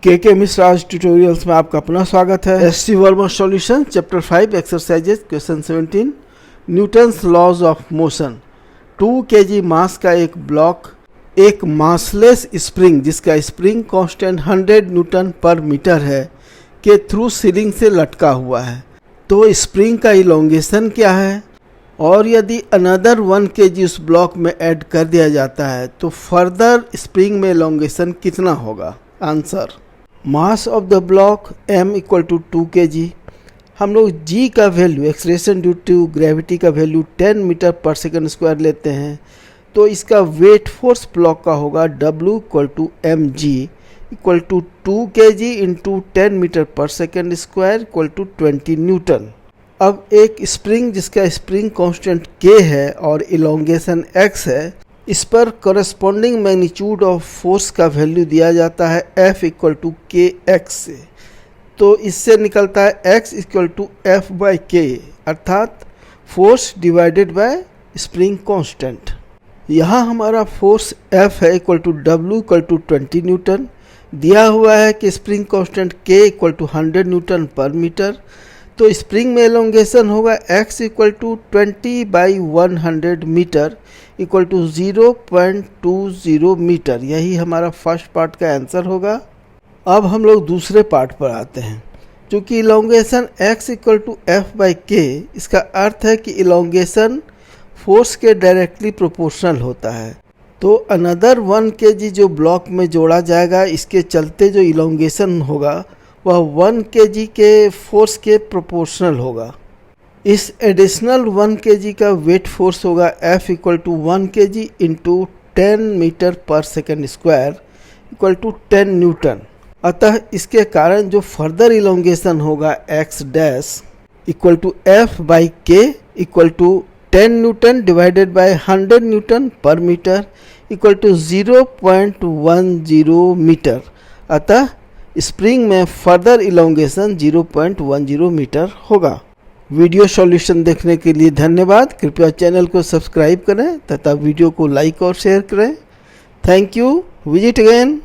के मिश्राज ट्यूटोरियल्स में आपका अपना स्वागत है। S T. Verma solution chapter 5 exercises question 17 Newton's laws of motion. 2 kg mass का एक ब्लॉक एक मासलेस स्प्रिंग जिसका spring constant 100 newton per metre है के थ्रू सीलिंग से लटका हुआ है। तो स्प्रिंग का इलोंगेशन क्या है और यदि अनदर 1 kg उस ब्लॉक में ऐड कर दिया जाता है तो फर्दर स्प्रिंग में इलोंगेशन कितना होगा। Answer, mass of the block m equal to 2 kg। हम लोग g का value acceleration due to gravity का value 10 metre per second square लेते हैं तो इसका वेट फोर्स ब्लॉक का होगा w equal to mg equal to 2 kg into 10 metre per second square equal to 20 newton. अब एक स्प्रिंग जिसका स्प्रिंग कांस्टेंट k है और इलोंगेशन x है, इस पर करस्पॉन्डिंग मैग्नीट्यूड ऑफ फोर्स का वैल्यू दिया जाता है F equal to k x से। तो इससे निकलता है x equal to F by k अर्थात force divided by spring constant. यहाँ हमारा फोर्स F है equal to W equal to 20 newton. दिया हुआ है कि spring constant K equal to 100 newton per metre. तो स्प्रिंग में एलोंगेशन होगा x equal to 20 by 100 metre equal to 0.20 metre. यही हमारा फर्स्ट पार्ट का आंसर होगा। अब हम लोग दूसरे पार्ट पर आते हैं। क्योंकि elongation x equal to F by k, इसका अर्थ है कि इलोंगेशन फोर्स के डायरेक्टली प्रोपोर्शनल होता है। तो अनदर 1 kg जो ब्लॉक में जोड़ा जाएगा, इसके चलते जो इलोंगेशन होगा वह 1 kg के फोर्स के प्रोपोर्शनल होगा। इस एडिशनल 1 kg का वेट फोर्स होगा F equal to 1 kg into 10 metre per second square equal to 10 newton. अतः इसके कारण जो फर्दर इलोंगेशन होगा x dash equal to F by K equal to 10 newton divided by 100 newton per metre equal to 0.10 metre. अतः spring में further elongation 0.10 metre होगा। Video solution देखने के लिए धन्यवाद। कृपया चैनल को सब्सक्राइब करें तथा वीडियो को लाइक और शेयर करें। Thank you. Visit again.